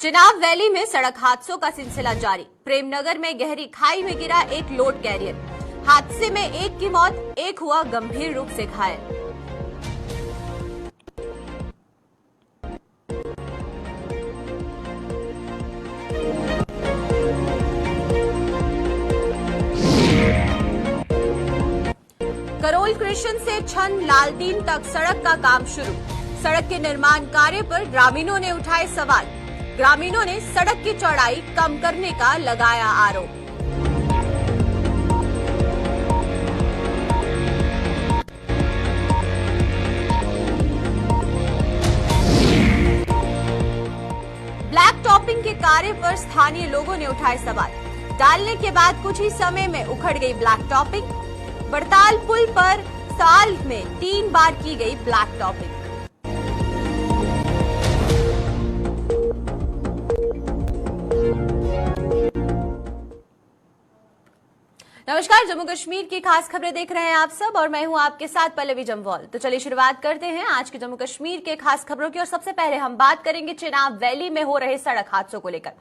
Chenab valley में सड़क हादसों का सिलसिला जारी। प्रेमनगर में गहरी खाई में गिरा एक लोड कैरियर। हादसे में एक की मौत, एक हुआ गंभीर रूप से घायल। करोल कृष्ण से छन लालदीन तक सड़क का काम शुरू। सड़क के निर्माण कार्य पर ग्रामीणों ने उठाए सवाल। ग्रामीणों ने सड़क की चौड़ाई कम करने का लगाया आरोप। ब्लैक टॉपिंग के कार्य पर स्थानीय लोगों ने उठाए सवाल। डालने के बाद कुछ ही समय में उखड़ गई ब्लैक टॉपिंग। बड़ताल पुल पर साल में 3 बार की गई ब्लैक टॉपिंग। नमस्कार, जम्मू कश्मीर की खास खबरें देख रहे हैं आप सब और मैं हूं आपके साथ पल्लवी जमवाल। तो चलिए शुरुआत करते हैं आज के जम्मू कश्मीर के खास खबरों की। और सबसे पहले हम बात करेंगे चिनाब वैली में हो रहे सड़क हादसों को लेकर।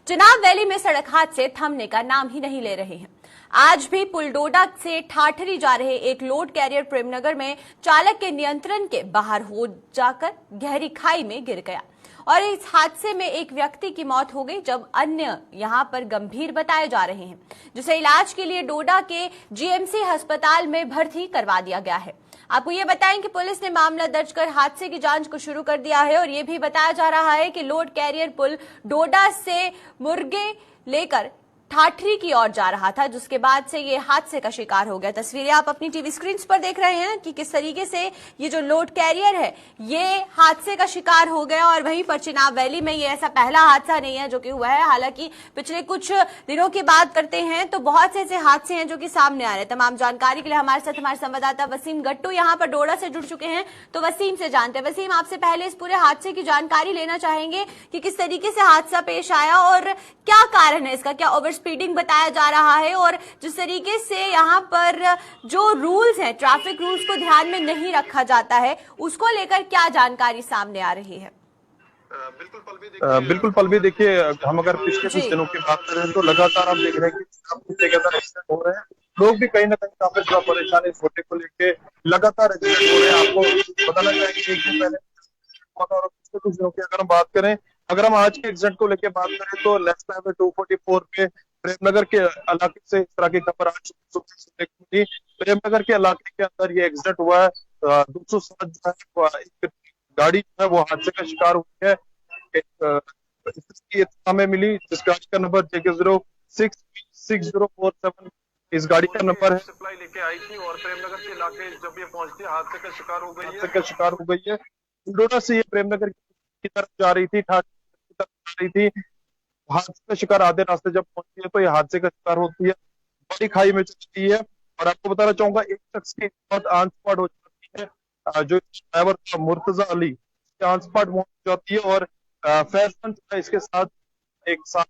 चिनाब वैली में सड़क हादसे थमने का नाम ही नहीं ले रहे हैं। आज भी पुलडोडा से ठाठरी जा रहे एक लोड कैरियर प्रेमनगर में चालक के नियंत्रण के बाहर हो जाकर गहरी खाई में गिर गया और इस हादसे में एक व्यक्ति की मौत हो गई, जब अन्य यहां पर गंभीर बताए जा रहे हैं, जिसे इलाज के लिए डोडा के जीएमसी अस्पताल में भर्ती करवा दिया गया है। आपको ये बताएं कि पुलिस ने मामला दर्ज कर हादसे की जांच को शुरू कर दिया है और ये भी बताया जा रहा है कि लोड कैरियर पुल डोडा से मुर्गे लेकर ठाठरी की ओर जा रहा था, जिसके बाद से ये हादसे का शिकार हो गया। तस्वीरें आप अपनी टीवी स्क्रीन पर देख रहे हैं कि किस तरीके से ये जो लोड कैरियर है ये हादसे का शिकार हो गया। और वहीं पर चिनाब वैली में ये ऐसा पहला हादसा नहीं है जो कि हुआ है। हालांकि पिछले कुछ दिनों की बात करते हैं तो बहुत से ऐसे हादसे हैं जो कि सामने आ रहे हैं। तमाम जानकारी के लिए हमारे साथ हमारे संवाददाता वसीम गट्टू यहाँ पर डोडा से जुड़ चुके हैं। तो वसीम से जानते हैं। वसीम, आपसे पहले इस पूरे हादसे की जानकारी लेना चाहेंगे कि किस तरीके से हादसा पेश आया और क्या कारण है इसका, क्या ओवर स्पीडिंग बताया जा रहा है और जिस तरीके से यहाँ पर जो रूल्स हैं, ट्रैफिक रूल्स को ध्यान में नहीं रखा जाता है, उसको लेकर क्या जानकारी सामने आ रही है? बिल्कुल पल्लवी, देखिए हम अगर पिछले कुछ दिनों की बात करें तो लगातार हम देख रहे हैं कि एक्सीडेंट हो रहे हैं। लोग भी कहीं ना कहीं काफी थोड़ा परेशान है इस छोटे को लेके। लगातार एक्सीडेंट हो रहे हैं। आपको बताना चाहिए कि एक दिन पहले और पिछले कुछ दिनों की अगर हम बात करें, अगर हम आज के एक्सीडेंट को लेकर बात करें तो नेशनल हाईवे 244 पे प्रेमनगर के इलाके से इस तरह की खबर आज थी। प्रेमनगर के इलाके के अंदर ये एक्सीडेंट हुआ है। 207 जो है एक गाड़ी जो है वो हादसे का शिकार हुई है। हमें मिली जिस गाड़ी का नंबर JK066047 इस गाड़ी का नंबर है। सप्लाई लेके आई थी और प्रेमनगर के इलाके जब ये पहुंचती है हादसे का शिकार हो गई है। डोडा से ये प्रेमनगर की तरफ जा रही थी, ठाठरी की तरफ जा रही थी। हादसे का शिकार आधे रास्ते जब पहुंचती है तो ये हादसे का शिकार होती है, बड़ी खाई में चलती है। और आपको बताना चाहूंगा एक शख्स की मौत ऑन स्पॉट हो जाती है, जो ड्राइवर था मुर्तजा अली, ऑन स्पॉट मौत हो जाती है। और फैजल इसके साथ एक साथ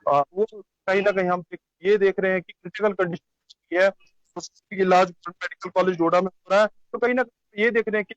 वो कहीं ना कहीं हम ये देख रहे हैं कि क्रिटिकल कंडीशन है, उसकी इलाज मेडिकल कॉलेज डोडा में हो रहा है। तो कहीं ना कहीं ये देख रहे हैं कि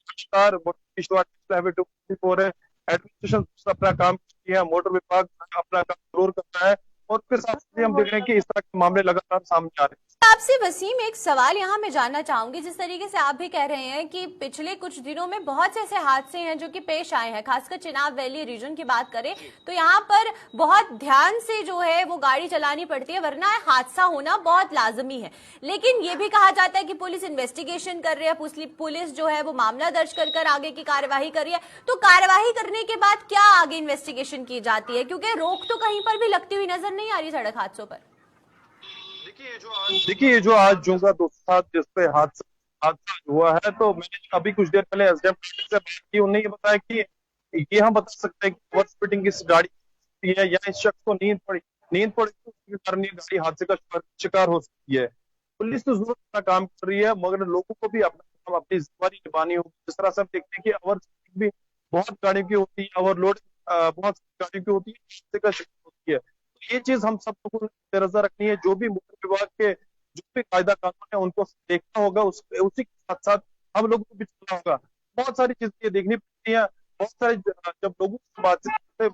एडमिनिस्ट्रेशन अपना काम किया, मोटर विभाग अपना काम जरूर करता है और उसके साथ हम देख रहे हैं कि इस तरह के मामले लगातार सामने आ रहे हैं। आपसे वसीम एक सवाल यहाँ मैं जानना चाहूंगी। जिस तरीके से आप भी कह रहे हैं कि पिछले कुछ दिनों में बहुत से ऐसे हादसे हैं जो कि पेश आए हैं, खासकर चिनाब वैली रीजन की बात करें तो यहाँ पर बहुत ध्यान से जो है वो गाड़ी चलानी पड़ती है, वरना हादसा होना बहुत लाजमी है। लेकिन ये भी कहा जाता है कि पुलिस इन्वेस्टिगेशन कर रही है, पुलिस जो है वो मामला दर्ज कर आगे की कार्यवाही कर रही है। तो कार्यवाही करने के बाद क्या आगे इन्वेस्टिगेशन की जाती है, क्योंकि रोक तो कहीं पर भी लगती हुई नजर नहीं आ रही सड़क हादसों पर? देखिए ये जो आज जूंगा 207 जिसपे हादसा हुआ है, तो मैंने अभी कुछ देर पहले एसडीएम से बात की। उन्होंने ये बताया कि ये हम बता सकते हैं कि ओवर स्पीडिंग इस गाड़ी है या इस शख्स को नींद पड़ी उसके कारण ये गाड़ी हादसे का शिकार हो सकती है। पुलिस तो जरूर अपना काम कर रही है, मगर लोगों को भी अपना काम, अपनी जिम्मेदारी निभानी होगी। जिस तरह से हम देखते हैं कि ओवर स्पीडिंग भी बहुत गाड़ियों की होती है, ओवरलोड बहुत गाड़ियों की होती है, हादसे का शिकार होती है। ये चीज हम सबको नजर रखनी है। जो भी मोटर विभाग के जो भी कायदा कानून है उनको देखना होगा, उसी के साथ साथ हम लोगों को भी चलना होगा। बहुत सारी चीजें देखनी पड़ती है। बहुत सारी जब लोगों से बातचीत करते हैं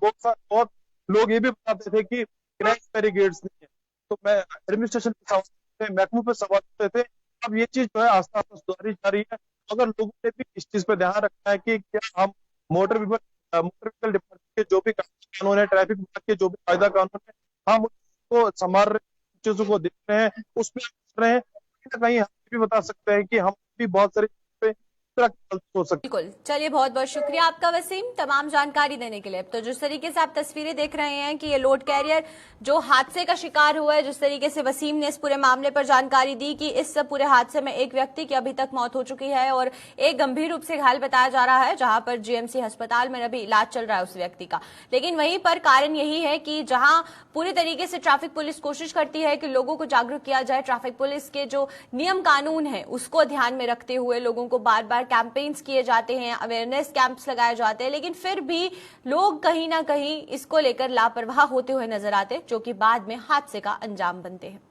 बहुत लोग ये भी बताते थे कि क्रैश बैरिकेड्स नहीं है। तो मैं एडमिनिस्ट्रेशन पे सवाल करते थे, महकमों पे सवाल करते थे। अब ये चीज जो है आस्ते आस्ते सुधारी जा रही है। अगर लोगों ने भी इस चीज पे ध्यान रखना है कि क्या हम मोटर व्हीकल डिपार्टमेंट के जो भी कानून है, ट्रैफिक विभाग के जो भी कायदा कानून है, हम उसको संभाल रहे हैं, चीजों को देख रहे हैं, उसमें कर रहे हैं। कहीं ना कहीं हम भी बता सकते हैं कि हम भी बहुत सारी चीजों पे इस तरह की गलती हो सकती है। बिल्कुल। चलिए, बहुत बहुत शुक्रिया आपका वसीम, तमाम जानकारी देने के लिए। तो जिस तरीके से आप तस्वीरें देख रहे हैं कि ये लोड कैरियर जो हादसे का शिकार हुआ है, जिस तरीके से वसीम ने इस पूरे मामले पर जानकारी दी कि इस पूरे हादसे में एक व्यक्ति की अभी तक मौत हो चुकी है और एक गंभीर रूप से घायल बताया जा रहा है, जहां पर जीएमसी अस्पताल में अभी इलाज चल रहा है उस व्यक्ति का। लेकिन वहीं पर कारण यही है कि जहां पूरी तरीके से ट्रैफिक पुलिस कोशिश करती है कि लोगों को जागरूक किया जाए, ट्रैफिक पुलिस के जो नियम कानून है उसको ध्यान में रखते हुए लोगों को बार बार कैंपेन्स किए जाते हैं, अवेयरनेस कैंप्स लगाए जाते हैं, लेकिन फिर भी लोग कहीं ना कहीं इसको लेकर लापरवाह होते हुए नजर आते, जो कि बाद में हादसे का अंजाम बनते हैं।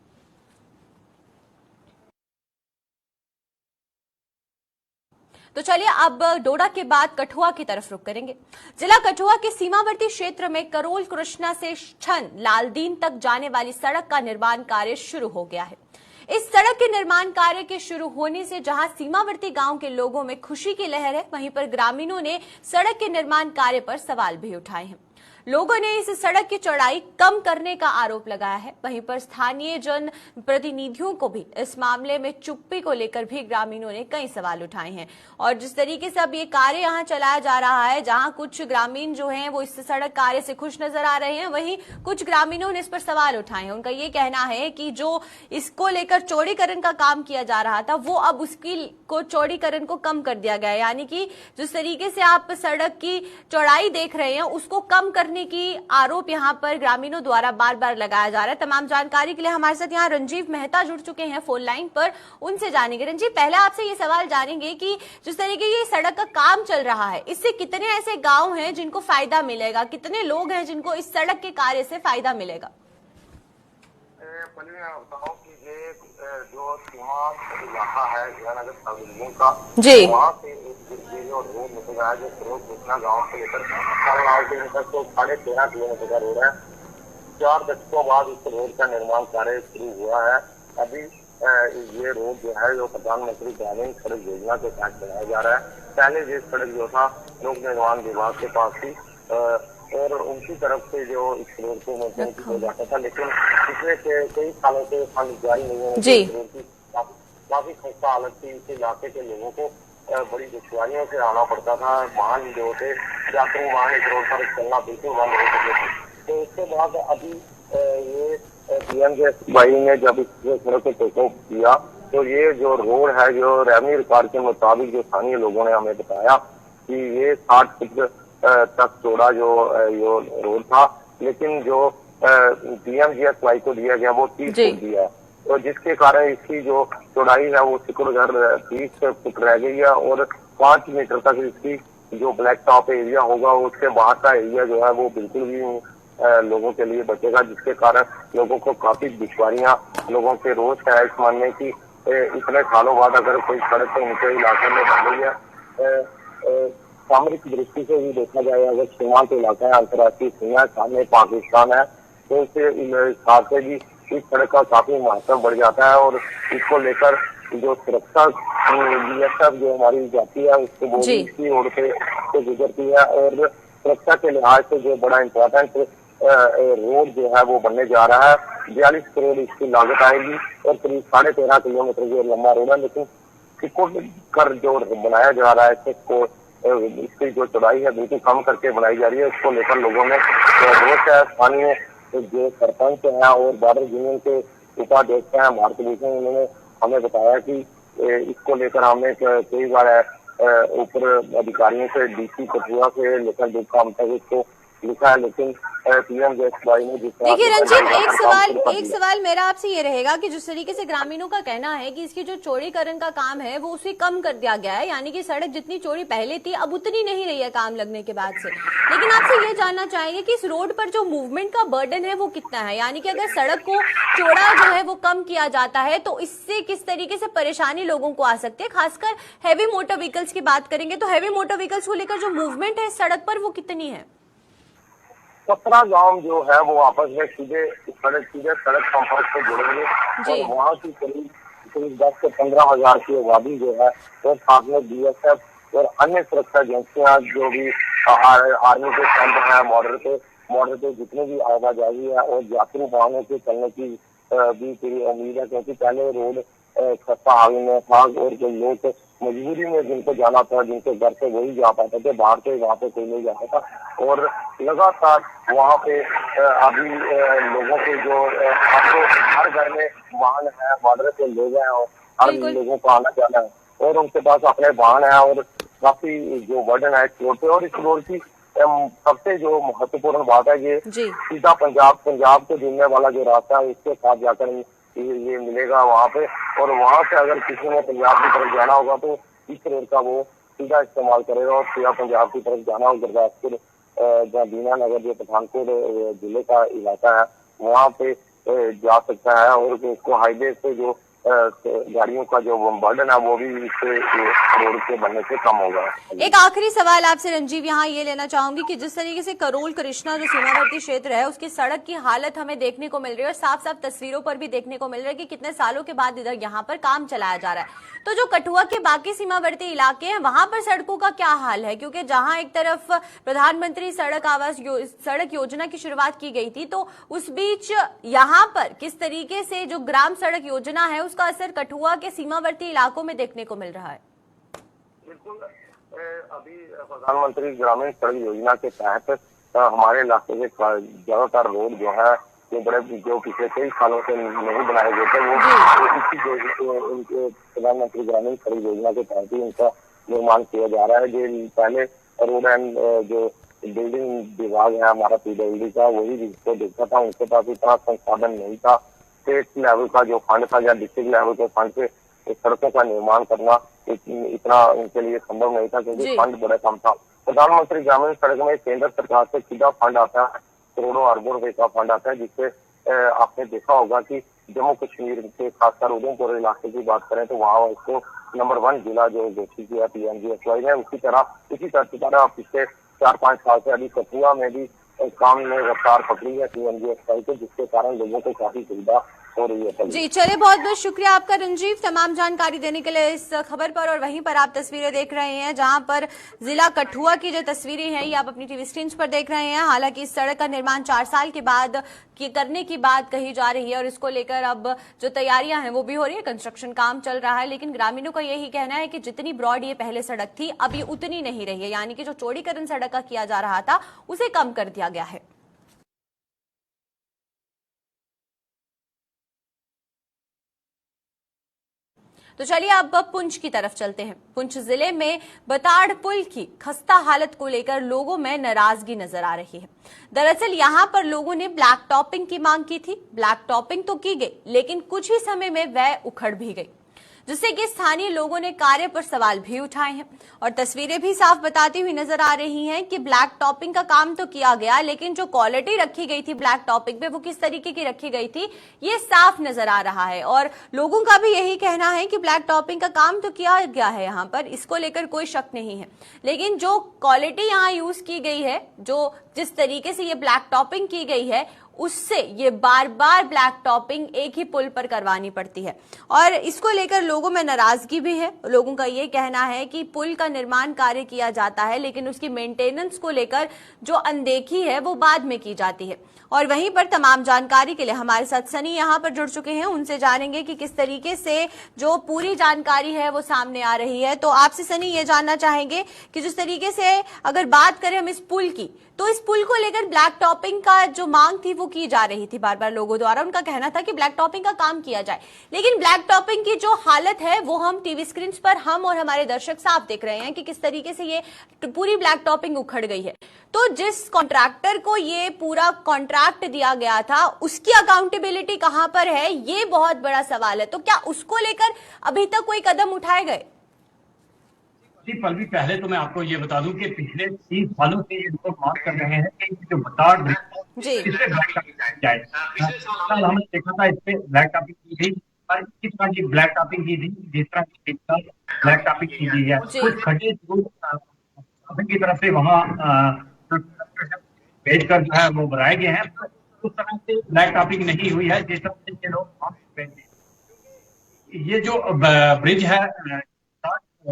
तो चलिए अब डोडा के बाद कठुआ की तरफ रुख करेंगे। जिला कठुआ के सीमावर्ती क्षेत्र में करोल कृष्णा से छन लालदीन तक जाने वाली सड़क का निर्माण कार्य शुरू हो गया है। इस सड़क के निर्माण कार्य के शुरू होने से जहां सीमावर्ती गांव के लोगों में खुशी की लहर है, वहीं पर ग्रामीणों ने सड़क के निर्माण कार्य पर सवाल भी उठाए हैं। लोगों ने इस सड़क की चौड़ाई कम करने का आरोप लगाया है। वहीं पर स्थानीय जन प्रतिनिधियों को भी इस मामले में चुप्पी को लेकर भी ग्रामीणों ने कई सवाल उठाए हैं। और जिस तरीके से अब ये कार्य यहाँ चलाया जा रहा है, जहां कुछ ग्रामीण जो हैं वो इस सड़क कार्य से खुश नजर आ रहे हैं, वहीं कुछ ग्रामीणों ने इस पर सवाल उठाए हैं। उनका ये कहना है कि जो इसको लेकर चौड़ीकरण का काम किया जा रहा था, वो अब उसकी को चौड़ीकरण को कम कर दिया गया है। यानी कि जिस तरीके से आप सड़क की चौड़ाई देख रहे हैं उसको कम करने की आरोप यहां पर ग्रामीणों द्वारा बार बार लगाया जा रहा है। तमाम जानकारी के लिए हमारे साथ यहां रंजीव मेहता जुड़ चुके हैं फोन लाइन पर, उनसे जानेंगे। रंजीव, पहले आपसे ये सवाल जानेंगे कि जिस तरीके ये सड़क का काम चल रहा है, इससे कितने ऐसे गांव हैं जिनको फायदा मिलेगा, कितने लोग हैं जिनको इस सड़क के कार्य से फायदा मिलेगा? बताओ कि ये जो सीमा इलाका है जयनगर सब का, जी, वहाँ से ये जो रोड निकल है, जो रोड कृष्णा गाँव से लेकर लालदीन तक तो 13.5 किलोमीटर का रोड है। 4 दशकों बाद इस रोड का निर्माण कार्य शुरू हुआ है। अभी ये रोड जो है जो प्रधानमंत्री ग्रामीण सड़क योजना के तहत बनाया जा रहा है। पहले ये सड़क जो था लोक निर्माण विभाग के पास थी और उनकी तरफ से जो इस रोड को मेंटेन किया जाता था, लेकिन पिछले कई सालों से फंड जारी नहीं होने से रोड की काफी खस्ता हालत थी। इस इलाके के लोगों को बड़ी दुश्वारियों से आना पड़ता था। वाहन जो थे, यात्री वाहन इस रोड पर चलना बिल्कुल बंद हो चुके थे। तो उसके बाद अभी ये पीएम भाई ने जब इस सड़क को टेक ऑफ किया, तो ये जो रोड है, जो रेवेन्यू रिकॉर्ड के मुताबिक जो स्थानीय लोगों ने हमें बताया कि ये 60 फीट तक चौड़ा जो रोड था, लेकिन जो पीएमजीएसवाई को दिया गया वो 30 फुट दिया, तो जिसके कारण इसकी जो चौड़ाई है वो सिकुड़कर 30 फुट रह गई है और 5 मीटर तक इसकी जो ब्लैक टॉप एरिया होगा उसके बाहर का एरिया जो है वो बिल्कुल भी लोगों के लिए बचेगा, जिसके कारण लोगों को काफी दुश्वारियां, लोगों के रोष है इस मानने की इतने सालों बाद अगर कोई सड़क तो उनके इलाके में बन रही है। सामरिक दृष्टि से भी देखा जाए, अगर सीमांत इलाका है, अंतर्राष्ट्रीय सीमा सामने पाकिस्तान है, तो इससे हिसाब से भी इस सड़क का काफी महत्व बढ़ जाता है और इसको लेकर जो सुरक्षा बीएसएफ जो हमारी जाती है उसको वो इसकी ओर से गुजरती है और सुरक्षा के लिहाज से जो बड़ा इम्पोर्टेंट रोड जो है वो बनने जा रहा है। 42 करोड़ इसकी लागत आएगी और करीब 13.5 किलोमीटर जो लंबा रोड है, लेकिन सिकुड़ कर जो बनाया जा रहा है इसको इसकी जो चौड़ाई है बिल्कुल कम करके बनाई जा रही है। इसको लेकर लोगों में रोष है। स्थानीय जो सरपंच है और बॉर्डर यूनियन के उपाध्यक्ष हैं भारत भूषण, उन्होंने हमें बताया कि इसको लेकर हमने कई बार ऊपर अधिकारियों से डीसी कठुआ से लेकर दुकान तक इसको लिखा है, लेकिन पीएम भाई ने देखिए रंजीत, एक सवाल मेरा आपसे ये रहेगा कि जिस तरीके से ग्रामीणों का कहना है कि इसकी जो चौड़ीकरण का काम है वो उसे कम कर दिया गया है, यानी कि सड़क जितनी चौड़ी पहले थी अब उतनी नहीं रही है काम लगने के बाद से, लेकिन आपसे ये जानना चाहेंगे कि इस रोड पर जो मूवमेंट का बर्डन है वो कितना है, यानी कि अगर सड़क को चौड़ा जो है वो कम किया जाता है तो इससे किस तरीके से परेशानी लोगों को आ सकती है। खासकर हैवी मोटर व्हीकल्स की बात करेंगे तो हैवी मोटर व्हीकल्स को लेकर जो मूवमेंट है सड़क पर वो कितनी है? 17 गांव जो है वो आपस में सीधे सड़क संपर्क से जुड़ेंगे और वहाँ की करीब 10 से 15 हजार की आबादी जो है और साथ में BSF और अन्य सुरक्षा एजेंसियां जो भी आर्मी के कैंप है बॉर्डर पे जितने भी आवाजाही है और यात्री वाहनों के चलने की भी पूरी उम्मीद है, क्योंकि पहले रोड खस्ता हाल में था और जो लोग मजबूरी में जिनको जाना था, जिनके घर से वही जा पाते थे, बाहर से वहाँ पे कोई नहीं जाता था। और लगातार वहाँ पे अभी लोगों के जो आपको हर घर में वाहन है, बॉर्डर पे लोग हैं और हर लोगों को आना जाना है और उनके पास अपने वाहन है और काफी जो वर्डन है इस रोड पे। और इस रोड की सबसे जो महत्वपूर्ण बात है ये सीधा पंजाब को जुड़ने वाला जो रास्ता है इसके साथ जाकर ये मिलेगा वहाँ पे। और वहाँ से अगर किसी ने पंजाब की तरफ जाना होगा तो इस रोड का वो सीधा इस्तेमाल करेगा और सीधा पंजाब की तरफ जाना हो गुरदासपुर जहाँ दीनानगर जो पठानकोट जिले का इलाका है वहाँ पे जा सकता है। और उसको हाईवे से जो गाड़ियों का जो बर्डन है वो भी इस रोड के बनने से कम होगा। एक आखिरी सवाल आपसे रंजीव यहाँ ये लेना चाहूंगी कि जिस तरीके से करोल कृष्णा जो सीमावर्ती क्षेत्र है उसकी सड़क की हालत हमें देखने को मिल रही है और साफ साफ तस्वीरों पर भी देखने को मिल रहा है कि कितने सालों के बाद इधर यहाँ पर काम चलाया जा रहा है, तो जो कठुआ के बाकी सीमावर्ती इलाके हैं वहां पर सड़कों का क्या हाल है? क्योंकि जहां एक तरफ प्रधानमंत्री सड़क योजना की शुरुआत की गई थी तो उस बीच यहाँ पर किस तरीके से जो ग्राम सड़क योजना है उसका असर कठुआ के सीमावर्ती इलाकों में देखने को मिल रहा है? बिल्कुल, अभी प्रधानमंत्री ग्रामीण सड़क योजना के तहत हमारे इलाके के ज्यादातर रोड जो है जो पिछले कई सालों से नहीं बनाए गए थे वो इसी प्रधानमंत्री ग्रामीण सड़क योजना के तहत ही उनका निर्माण किया जा रहा है। जो पहले रोड एंड जो बिल्डिंग विभाग है हमारा PWD का वही जिसको देखता था, उनके पास इतना संसाधन नहीं था। स्टेट लेवल का जो फंड था या डिस्ट्रिक्ट लेवल के फंड से सड़कों का निर्माण करना इतना उनके लिए संभव नहीं था क्योंकि फंड बड़ा कम था। प्रधानमंत्री ग्रामीण सड़क में केंद्र सरकार से सीधा फंड आता है, करोड़ों अरबों रुपए का फंड आता है, जिससे आपने देखा होगा कि जम्मू कश्मीर के खासकर उधमपुर इलाके की बात करें तो वहाँ उसको नंबर 1 जिला जो घोषित किया PMGSY ने। उसी तरह पिछले 4-5 साल से अभी कठुआ में भी काम में रफ्तार पकड़ी है PMGSY को, जिसके कारण लोगों को काफी सुविधा हो रही है। जी चलिए, बहुत बहुत शुक्रिया आपका रंजीव तमाम जानकारी देने के लिए इस खबर पर। और वहीं पर आप तस्वीरें देख रहे हैं जहां पर जिला कठुआ की जो तस्वीरें हैं ये आप अपनी टीवी स्क्रीन पर देख रहे हैं। हालांकि इस सड़क का निर्माण 4 साल के बाद करने की बात कही जा रही है और इसको लेकर अब जो तैयारियां हैं वो भी हो रही है, कंस्ट्रक्शन काम चल रहा है। लेकिन ग्रामीणों का यही कहना है कि जितनी ब्रॉड ये पहले सड़क थी अब ये उतनी नहीं रही है, यानी कि जो चौड़ीकरण सड़क का किया जा रहा था उसे कम कर दिया गया है। तो चलिए अब पुंछ की तरफ चलते हैं। पुंछ जिले में बताड़ पुल की खस्ता हालत को लेकर लोगों में नाराजगी नजर आ रही है। दरअसल यहां पर लोगों ने ब्लैक टॉपिंग की मांग की थी। ब्लैक टॉपिंग तो की गई लेकिन कुछ ही समय में वह उखड़ भी गई, जिससे कि स्थानीय लोगों ने कार्य पर सवाल भी उठाए हैं और तस्वीरें भी साफ बताती हुई नजर आ रही हैं कि ब्लैक टॉपिंग का काम तो किया गया लेकिन जो क्वालिटी रखी गई थी ब्लैक टॉपिंग पे वो किस तरीके की रखी गई थी ये साफ नजर आ रहा है। और लोगों का भी यही कहना है कि ब्लैक टॉपिंग का काम तो किया गया है यहाँ पर, इसको लेकर कोई शक नहीं है, लेकिन जो क्वालिटी यहाँ यूज की गई है, जो जिस तरीके से ये ब्लैक टॉपिंग की गई है उससे ये बार बार ब्लैक टॉपिंग एक ही पुल पर करवानी पड़ती है और इसको लेकर लोगों में नाराजगी भी है। लोगों का ये कहना है कि पुल का निर्माण कार्य किया जाता है लेकिन उसकी मेंटेनेंस को लेकर जो अनदेखी है वो बाद में की जाती है। और वहीं पर तमाम जानकारी के लिए हमारे साथ सनी यहाँ पर जुड़ चुके हैं, उनसे जानेंगे कि किस तरीके से जो पूरी जानकारी है वो सामने आ रही है। तो आपसे सनी ये जानना चाहेंगे कि जिस तरीके से अगर बात करें हम इस पुल की, तो इस पुल को लेकर ब्लैक टॉपिंग का जो मांग थी वो की जा रही थी बार बार लोगों द्वारा। उनका कहना था कि ब्लैक टॉपिंग का काम किया जाए, लेकिन ब्लैक टॉपिंग की जो हालत है वो हम टीवी स्क्रीन पर हम और हमारे दर्शक साफ देख रहे हैं कि किस तरीके से ये पूरी ब्लैक टॉपिंग उखड़ गई है। तो जिस कॉन्ट्रैक्टर को ये पूरा कॉन्ट्रैक्ट दिया गया था उसकी अकाउंटेबिलिटी कहां पर है, ये बहुत बड़ा सवाल है। तो क्या उसको लेकर अभी तक कोई कदम उठाए गए? जी पल्लवी, पहले तो मैं आपको ये बता दूं कि पिछले 30 सालों से ये लोग मांग कर रहे हैं कि जो बताड़ इससे ब्लैक टॉपिंग जाए। कल हमने देखा था इस पे ब्लैक टॉपिंग की गई, किस तरह की ब्लैक टॉपिंग की थी, जिस तरह की ब्लैक टॉपिंग की गई है। कुछ खड्डे की तरफ से वहाँ भेज कर जो है वो बनाए गए हैं। उस तरह से ब्लैक टॉपिंग नहीं हुई है जिस तरह से ये लोग मास्क पहनते हैं। ये जो ब्रिज है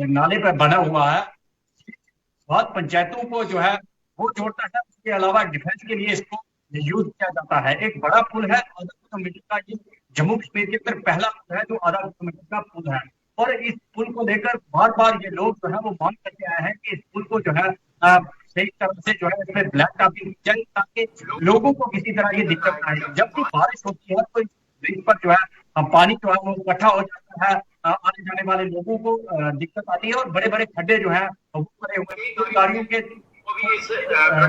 नाले पर बना हुआ है, बहुत पंचायतों को जो है वो जोड़ता है। उसके अलावा डिफेंस के लिए इसको यूज किया जाता है। एक बड़ा पुल है, आधा किलोमीटर का, ये जम्मू कश्मीर के अंदर पहला पुल है जो आधा किलोमीटर का पुल है। और इस पुल को लेकर बार बार ये लोग जो है वो मांग करके आए हैं कि इस पुल को जो है सही तरह से जो है इसमें ब्लैक टॉपिंग की जाए ताकि लोगों को किसी तरह की दिक्कत ना आए। जब भी बारिश होती है तो इस ब्रिज पर जो है पानी जो है वो इकट्ठा हो जाता है, आने जाने वाले लोगों को दिक्कत आती है और बड़े बड़े खड्डे जो है वो बने हुए हैं। तो गाड़ियों के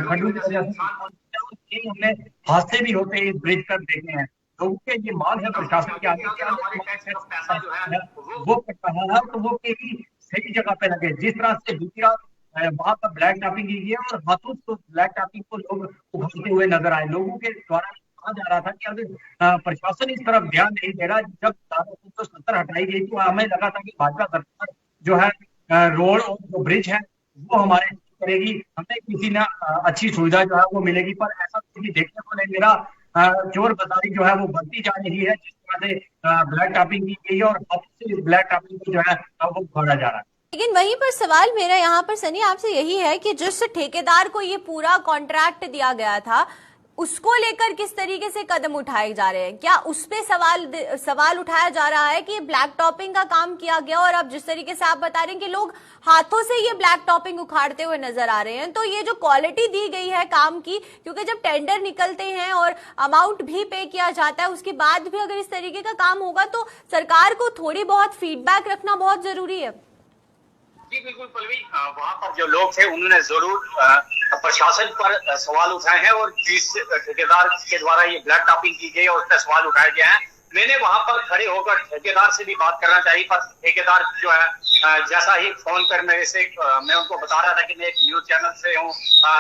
खड्डों की वजह से हमने हादसे भी होते हैं इस ब्रिज पर देखे हैं। लोगों के ये मांग है प्रशासन के आगे वो कर रहा है तो वो भी सही जगह पे लगे। जिस तरह से दूसरी रात वहां पर ब्लैक टॉपिंग की गई है और हाथों से ब्लैक टॉपिंग को लोग उठाते हुए नजर आए। लोगों के द्वारा कहा जा रहा था कि अगर प्रशासन इस तरफ ध्यान नहीं दे रहा, जब 370 हटाई गई तो हमें लगा था कि भाजपा सरकार जो है रोड और जो ब्रिज है वो हमारे करेगी, हमें किसी ना अच्छी सुविधा जो है वो मिलेगी, पर ऐसा कुछ भी देखने को नहीं मिला। चोर बाजारी जो है वो बढ़ती जा रही है जिस तरह से ब्लैक टॉपिंग की गई है और अब से ब्लैक टॉपिंग को जो है वो बढ़ा जा रहा है। लेकिन वहीं पर सवाल मेरा यहाँ पर सनी आपसे यही है कि जिस ठेकेदार को ये पूरा कॉन्ट्रैक्ट दिया गया था उसको लेकर किस तरीके से कदम उठाए जा रहे हैं? क्या उस पे सवाल उठाया जा रहा है कि ब्लैक टॉपिंग का काम किया गया और अब जिस तरीके से आप बता रहे हैं कि लोग हाथों से ये ब्लैक टॉपिंग उखाड़ते हुए नजर आ रहे हैं, तो ये जो क्वालिटी दी गई है काम की, क्योंकि जब टेंडर निकलते हैं और अमाउंट भी पे किया जाता है उसके बाद भी अगर इस तरीके का काम होगा तो सरकार को थोड़ी बहुत फीडबैक रखना बहुत जरूरी है। जी बिल्कुल पल्लवी, वहाँ पर जो लोग थे उन्होंने जरूर प्रशासन पर सवाल उठाए हैं और जिस ठेकेदार के द्वारा ये ब्लैक टॉपिंग की गई है उस पर सवाल उठाए गए हैं। मैंने वहां पर खड़े होकर ठेकेदार से भी बात करना चाहिए, पर ठेकेदार जो है जैसा ही फोन कर मेरे से मैं उनको बता रहा था कि मैं एक न्यूज चैनल से हूँ,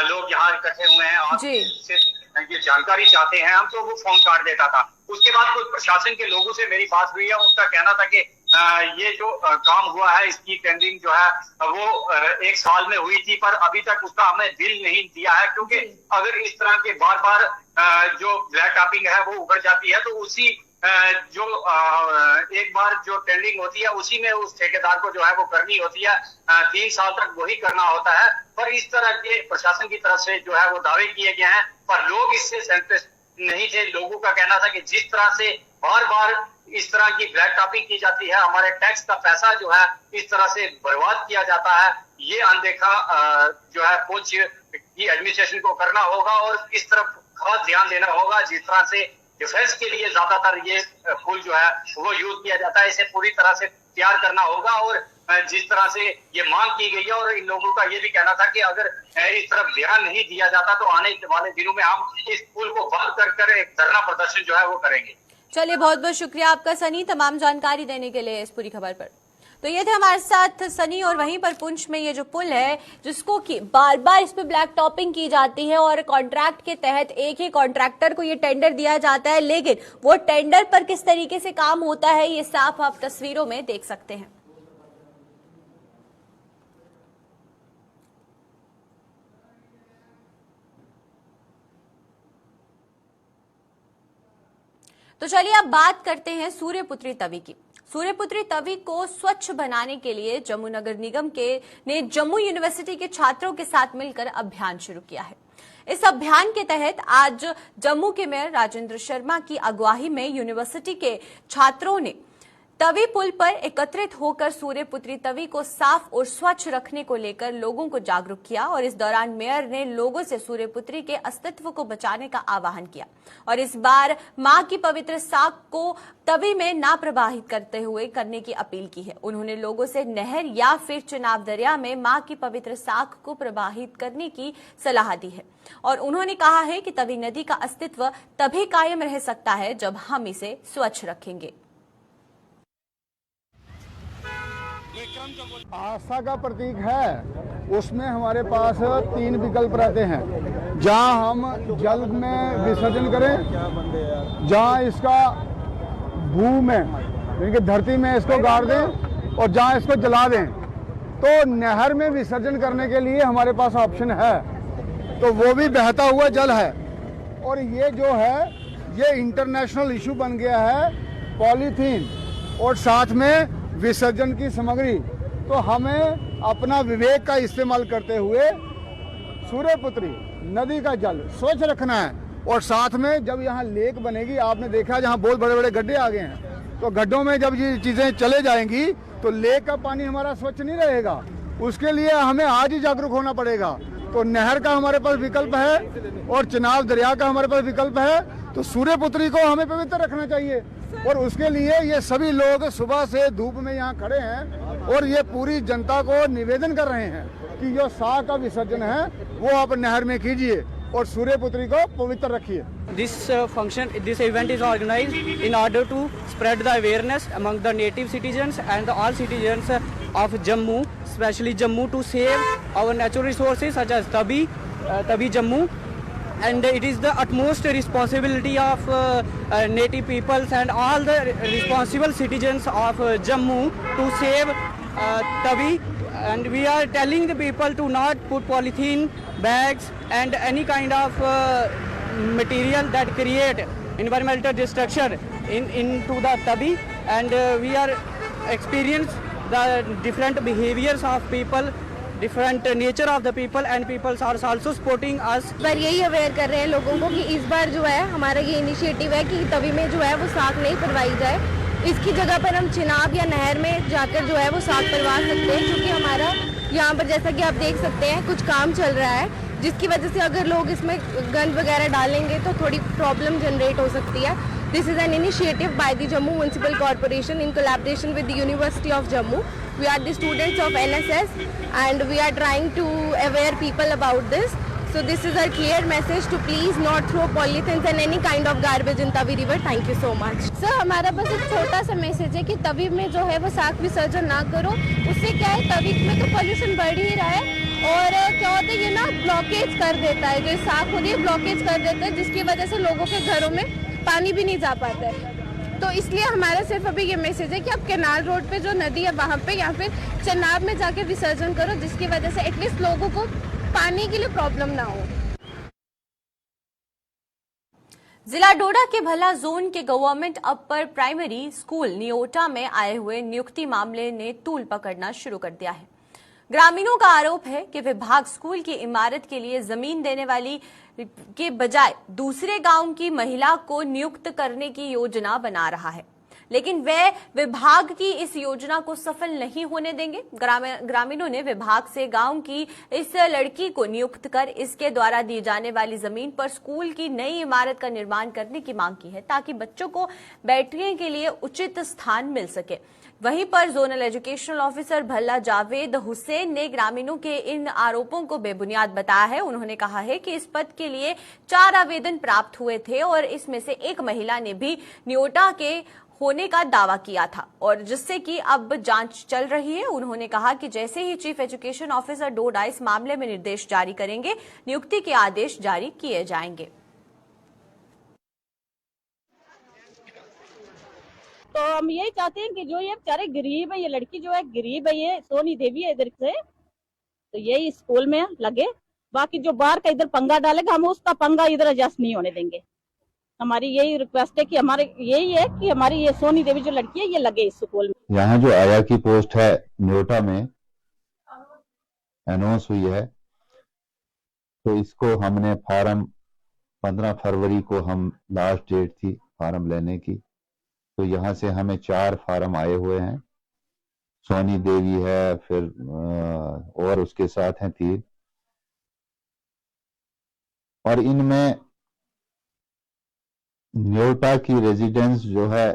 लोग यहाँ इकट्ठे हुए हैं और ये जानकारी चाहते हैं हम, तो वो फोन काट देता था। उसके बाद कुछ प्रशासन के लोगों से मेरी बात हुई है, उनका कहना था कि ये जो काम हुआ है इसकी टेंडरिंग जो है वो 1 साल में हुई थी, पर अभी तक उसका हमें बिल नहीं दिया है, क्योंकि अगर इस तरह के बार बार जो ब्लैक टॉपिंग है वो उभर जाती है तो उसी जो एक बार जो टेंडरिंग होती है उसी में उस ठेकेदार को जो है वो करनी होती है, 3 साल तक वही करना होता है। पर इस तरह के प्रशासन की तरफ से जो है वो दावे किए गए हैं, पर लोग इससे संतुष्ट नहीं थे। लोगों का कहना था कि जिस तरह से बार बार इस तरह की ब्लैक टॉपिंग की जाती है, हमारे टैक्स का पैसा जो है इस तरह से बर्बाद किया जाता है, ये अनदेखा जो है फौज की एडमिनिस्ट्रेशन को करना होगा और इस तरफ खास ध्यान देना होगा। जिस तरह से डिफेंस के लिए ज्यादातर ये पुल जो है वो यूज किया जाता है, इसे पूरी तरह से तैयार करना होगा। और जिस तरह से ये मांग की गई है और इन लोगों का ये भी कहना था कि अगर इस तरफ ध्यान नहीं दिया जाता तो आने वाले दिनों में हम इस पुल को बंद कर एक धरना प्रदर्शन जो है वो करेंगे। चलिए, बहुत बहुत शुक्रिया आपका सनी, तमाम जानकारी देने के लिए इस पूरी खबर पर। तो ये थे हमारे साथ सनी। और वहीं पर पुंछ में ये जो पुल है जिसको कि बार बार इस पे ब्लैक टॉपिंग की जाती है और कॉन्ट्रैक्ट के तहत एक ही कॉन्ट्रैक्टर को ये टेंडर दिया जाता है, लेकिन वो टेंडर पर किस तरीके से काम होता है ये साफ आप तस्वीरों में देख सकते हैं। तो चलिए अब बात करते हैं सूर्यपुत्री तवी की। सूर्यपुत्री तवी को स्वच्छ बनाने के लिए जम्मू नगर निगम ने जम्मू यूनिवर्सिटी के छात्रों के साथ मिलकर अभियान शुरू किया है। इस अभियान के तहत आज जम्मू के मेयर राजेंद्र शर्मा की अगुवाई में यूनिवर्सिटी के छात्रों ने तवी पुल पर एकत्रित होकर सूर्यपुत्री तवी को साफ और स्वच्छ रखने को लेकर लोगों को जागरूक किया। और इस दौरान मेयर ने लोगों से सूर्यपुत्री के अस्तित्व को बचाने का आह्वान किया और इस बार मां की पवित्र साख को तवी में ना प्रवाहित करते हुए करने की अपील की है। उन्होंने लोगों से नहर या फिर चुनाव दरिया में मां की पवित्र साख को प्रवाहित करने की सलाह दी है और उन्होंने कहा है कि तवी नदी का अस्तित्व तभी कायम रह सकता है जब हम इसे स्वच्छ रखेंगे। आस्था का प्रतीक है, उसमें हमारे पास 3 विकल्प रहते हैं। जहां हम जल में विसर्जन करें, जहां इसका भू में यानी कि धरती में इसको गाड़ दें और जहां इसको जला दें। तो नहर में विसर्जन करने के लिए हमारे पास ऑप्शन है। तो वो भी बहता हुआ जल है। और ये जो है ये इंटरनेशनल इशू बन गया है, पॉलीथीन और साथ में विसर्जन की सामग्री। तो हमें अपना विवेक का इस्तेमाल करते हुए सूर्यपुत्री नदी का जल स्वच्छ रखना है। और साथ में जब यहाँ लेक बनेगी, आपने देखा जहाँ बहुत बड़े बड़े गड्ढे आ गए हैं, तो गड्ढों में जब ये चीजें चले जाएंगी तो लेक का पानी हमारा स्वच्छ नहीं रहेगा। उसके लिए हमें आज ही जागरूक होना पड़ेगा। तो नहर का हमारे पास विकल्प है और चिनाब दरिया का हमारे पास विकल्प है। तो सूर्यपुत्री को हमें पवित्र रखना चाहिए। और उसके लिए ये सभी लोग सुबह से धूप में यहाँ खड़े हैं और ये पूरी जनता को निवेदन कर रहे हैं कि जो शाह का विसर्जन है वो आप नहर में कीजिए और सूर्यपुत्री को पवित्र रखिए। This event is organized in order to spread the awareness among the native citizens and all citizens of Jammu, especially Jammu, to save our natural resources such as Tabi Jammu. And it is the utmost responsibility of native peoples and all the responsible citizens of Jammu to save Tabi. And we are telling the people to not put polythene bags and any kind of material that create environmental destruction into the Tabi. And we are experience the different behaviors of people, different nature of the people, and people are also supporting us. पर यही aware कर रहे हैं लोगों को कि इस बार जो है हमारा ये इनिशिएटिव है कि तवी में जो है वो साग नहीं परवाई जाए। इसकी जगह पर हम चिनाब या नहर में जाकर जो है वो साग परवा सकते हैं, क्योंकि हमारा यहाँ पर जैसा कि आप देख सकते हैं कुछ काम चल रहा है, जिसकी वजह से अगर लोग इसमें गंद वगैरह डालेंगे तो थोड़ी प्रॉब्लम जनरेट हो सकती है। This is an initiative by the Jammu municipal corporation in collaboration with the university of Jammu. We are the students of NSS and we are trying to aware people about this. So this is our clear message to please not throw polythenes and any kind of garbage in Tavi river. Thank you so much. Sir हमारा बस एक छोटा सा message है कि तवी में जो है वो साग विसर्जन ना करो। उससे क्या है, तवी में तो पोल्यूशन बढ़ ही रहा है और क्या होता है ये ना ब्लॉकेज कर देता है, जो साग होती है ब्लॉकेज कर देता है, जिसकी वजह से लोगों के घरों में पानी भी नहीं जा पाता है। तो इसलिए हमारा सिर्फ अभी ये मैसेज है कि आप कैनाल रोड पे जो नदी है वहाँ पे या फिर चनाब में जाके विसर्जन करो, जिसकी वजह से एटलीस्ट लोगों को पानी के लिए प्रॉब्लम ना हो। जिला डोडा के भला जोन के गवर्नमेंट अपर प्राइमरी स्कूल नियोटा में आए हुए नियुक्ति मामले ने तूल पकड़ना शुरू कर दिया है। ग्रामीणों का आरोप है कि विभाग स्कूल की इमारत के लिए जमीन देने वाली के बजाय दूसरे गांव की महिला को नियुक्त करने की योजना बना रहा है, लेकिन वे विभाग की इस योजना को सफल नहीं होने देंगे। ग्रामीणों ने विभाग से गांव की इस लड़की को नियुक्त कर इसके द्वारा दी जाने वाली जमीन पर स्कूल की नई इमारत का निर्माण करने की मांग की है, ताकि बच्चों को बैठने के लिए उचित स्थान मिल सके। वहीं पर zonal educational officer Bhalla Javed Hussain ने ग्रामीणों के इन आरोपों को बेबुनियाद बताया है। उन्होंने कहा है कि इस पद के लिए 4 आवेदन प्राप्त हुए थे और इसमें से एक महिला ने भी नियोटा के होने का दावा किया था, और जिससे कि अब जांच चल रही है। उन्होंने कहा कि जैसे ही चीफ एजुकेशन ऑफिसर डोडा इस मामले में निर्देश जारी करेंगे, नियुक्ति के आदेश जारी किए जाएंगे। तो हम यही चाहते हैं कि जो ये बेचारे गरीब है, ये लड़की जो है गरीब है, ये सोनी देवी है इधर से, तो यही स्कूल में लगे। बाकी जो बाहर का इधर पंगा डालेगा, हम उसका पंगा इधर एडजस्ट नहीं होने देंगे। हमारी यही रिक्वेस्ट है कि हमारे यही है कि हमारी ये सोनी देवी जो लड़की है ये लगे इस स्कूल में। यहाँ जो आया की पोस्ट है न्योटा में अनाउंस हुई है, तो इसको हमने फार्म 15 फरवरी को हम लास्ट डेट थी फार्म लेने की, तो यहाँ से हमें 4 फार्म आए हुए हैं। सोनी देवी है, फिर और उसके साथ हैं 3, और इनमें न्योटा की रेजिडेंस जो है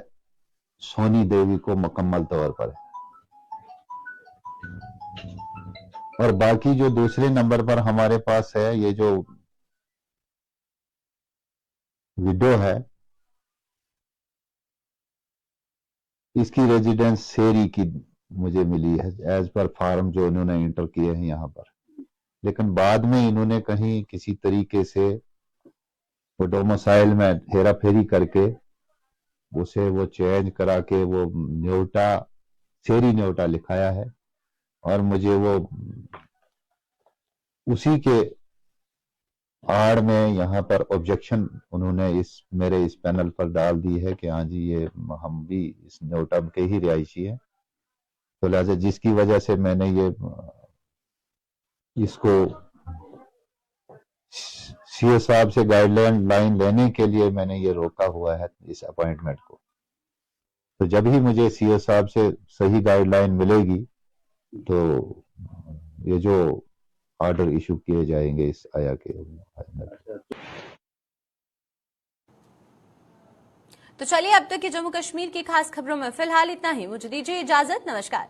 सोनी देवी को मुकम्मल तौर पर है, और बाकी जो दूसरे नंबर पर हमारे पास है ये जो विडो है, इसकी रेजिडेंस सेरी की मुझे मिली है एज पर फार्म जो इन्होंने इंटर किए हैं यहाँ पर। लेकिन बाद में इन्होंने कहीं किसी तरीके से वो डोमिसाइल में हेरा फेरी करके उसे वो चेंज करा के वो न्योटा सेरी न्योटा लिखाया है, और मुझे वो उसी के आड़ में यहाँ पर ऑब्जेक्शन उन्होंने मेरे इस पैनल पर डाल दी है कि हाँ जी ये हम भी इस नोटा के ही रिहायशी है, तो लिहाजा जिसकी वजह से मैंने ये इसको सीओ साहब से गाइडलाइन लेने के लिए मैंने ये रोका हुआ है इस अपॉइंटमेंट को। तो जब ही मुझे सीओ साहब से सही गाइडलाइन मिलेगी तो ये जो ऑर्डर इशू किए जाएंगे इस आया के। तो चलिए अब तक की जम्मू कश्मीर की खास खबरों में फिलहाल इतना ही। मुझे दीजिए इजाजत। नमस्कार।